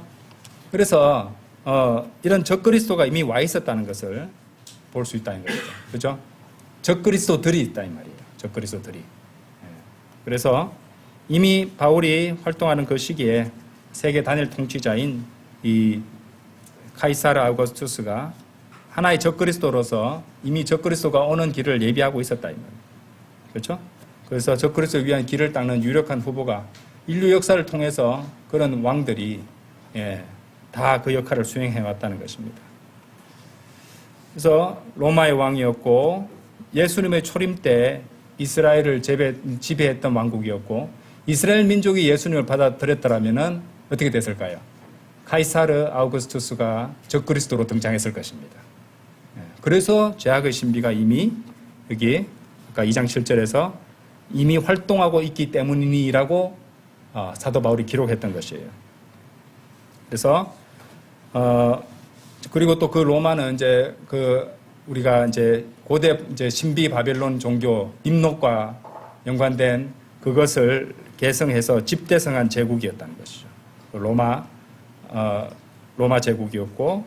A: 그래서 이런 적그리스도가 이미 와 있었다는 것을 볼 수 있다는 거죠. 그죠? 적그리스도들이 있다 이 말이에요. 적그리스도들이. 그래서 이미 바울이 활동하는 그 시기에 세계 단일 통치자인 이 카이사르 아우구스투스가 하나의 적그리스도로서 이미 적그리스도가 오는 길을 예비하고 있었다 이 말이에요. 그렇죠? 그래서 적그리스도를 위한 길을 닦는 유력한 후보가 인류 역사를 통해서 그런 왕들이 다 그 역할을 수행해 왔다는 것입니다. 그래서 로마의 왕이었고 예수님의 초림 때 이스라엘을 지배했던 왕국이었고 이스라엘 민족이 예수님을 받아들였더라면 어떻게 됐을까요? 카이사르 아우구스투스가 적그리스도로 등장했을 것입니다. 그래서 죄악의 신비가 이미 여기 아까 2장 7절에서 이미 활동하고 있기 때문이라고 사도 바울이 기록했던 것이에요. 그래서 그리고 또 그 로마는 이제 우리가 이제 고대 이제 신비 바벨론 종교 림록과 연관된 그것을 개성해서 집대성한 제국이었다는 것이죠. 로마 제국이었고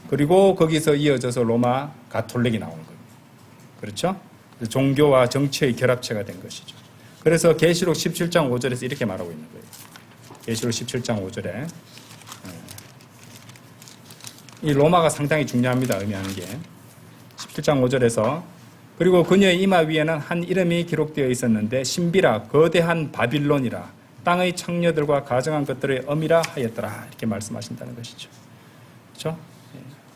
A: 그리고 거기서 이어져서 로마 가톨릭이 나오는 겁니다. 그렇죠? 종교와 정치의 결합체가 된 것이죠. 그래서 계시록 17장 5절에서 이렇게 말하고 있는 거예요. 계시록 17장 5절에 이 로마가 상당히 중요합니다. 의미하는 게 17장 5절에서 그리고 그녀의 이마 위에는 한 이름이 기록되어 있었는데 신비라 거대한 바빌론이라 땅의 창녀들과 가정한 것들의 엄이라 하였더라 이렇게 말씀하신다는 것이죠. 그렇죠?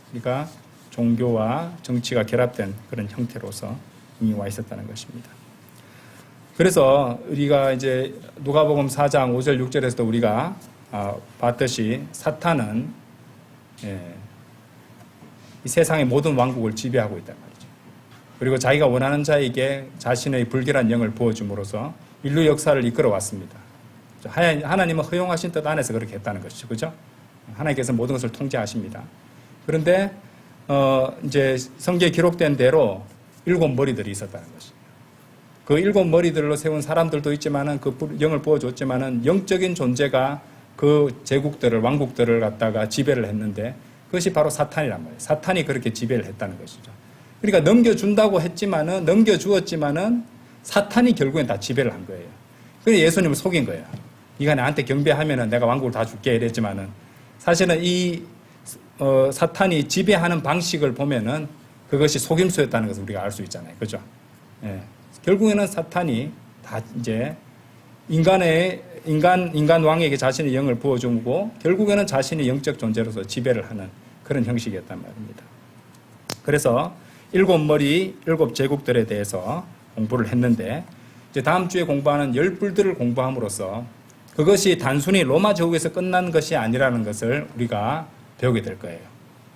A: 그러니까 종교와 정치가 결합된 그런 형태로서 이미 와 있었다는 것입니다. 그래서 우리가 이제 누가복음 4장 5절 6절에서도 우리가 봤듯이 사탄은 이 세상의 모든 왕국을 지배하고 있단 말이죠. 그리고 자기가 원하는 자에게 자신의 불결한 영을 부어줌으로써 인류 역사를 이끌어왔습니다. 하나님은 허용하신 뜻 안에서 그렇게 했다는 것이죠. 그죠? 하나님께서 모든 것을 통제하십니다. 그런데 이제 성경에 기록된 대로 7머리들이 있었다는 것입니다. 그 7머리들로 세운 사람들도 있지만은 그 영을 부어줬지만은 영적인 존재가 그 제국들을, 왕국들을 갖다가 지배를 했는데 그것이 바로 사탄이란 말이에요. 사탄이 그렇게 지배를 했다는 것이죠. 그러니까 넘겨주었지만은 사탄이 결국엔 다 지배를 한 거예요. 그래서 예수님을 속인 거예요. 네가 나한테 경배하면은 내가 왕국을 다 줄게 이랬지만은 사실은 이 사탄이 지배하는 방식을 보면은 그것이 속임수였다는 것을 우리가 알 수 있잖아요. 그죠? 예. 결국에는 사탄이 다 이제 인간 왕에게 자신의 영을 부어주고 결국에는 자신의 영적 존재로서 지배를 하는 그런 형식이었단 말입니다. 그래서 7머리, 7제국들에 대해서 공부를 했는데 이제 다음 주에 공부하는 10뿔들을 공부함으로써 그것이 단순히 로마 제국에서 끝난 것이 아니라는 것을 우리가 배우게 될 거예요.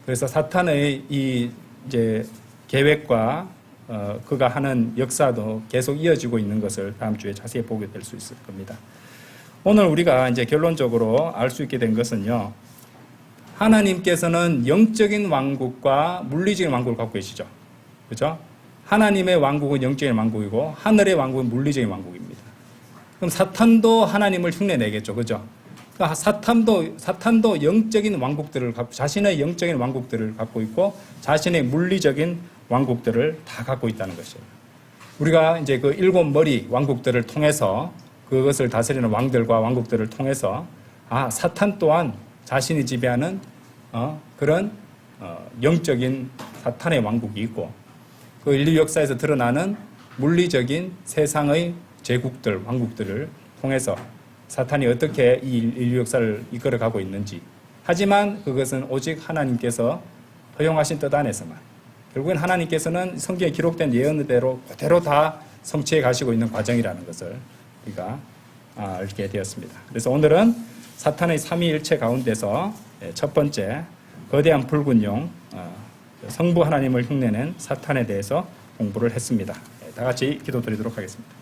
A: 그래서 사탄의 이 이제 계획과 그가 하는 역사도 계속 이어지고 있는 것을 다음 주에 자세히 보게 될 수 있을 겁니다. 오늘 우리가 이제 결론적으로 알 수 있게 된 것은요. 하나님께서는 영적인 왕국과 물리적인 왕국을 갖고 계시죠. 그죠? 하나님의 왕국은 영적인 왕국이고 하늘의 왕국은 물리적인 왕국입니다. 그럼 사탄도 하나님을 흉내내겠죠. 그죠? 그러니까 사탄도 영적인 왕국들을 갖고 자신의 영적인 왕국들을 갖고 있고 자신의 물리적인 왕국들을 다 갖고 있다는 것이에요. 우리가 이제 그 7머리 왕국들을 통해서 그것을 다스리는 왕들과 왕국들을 통해서 사탄 또한 자신이 지배하는 그런 영적인 사탄의 왕국이 있고 그 인류 역사에서 드러나는 물리적인 세상의 제국들, 왕국들을 통해서 사탄이 어떻게 이 인류 역사를 이끌어가고 있는지 하지만 그것은 오직 하나님께서 허용하신 뜻 안에서만 결국엔 하나님께서는 성경에 기록된 예언대로 그대로 다 성취해 가시고 있는 과정이라는 것을 우리가 알게 되었습니다. 그래서 오늘은 사탄의 삼위일체 가운데서 첫 번째 거대한 붉은 용 성부 하나님을 흉내낸 사탄에 대해서 공부를 했습니다. 다 같이 기도드리도록 하겠습니다.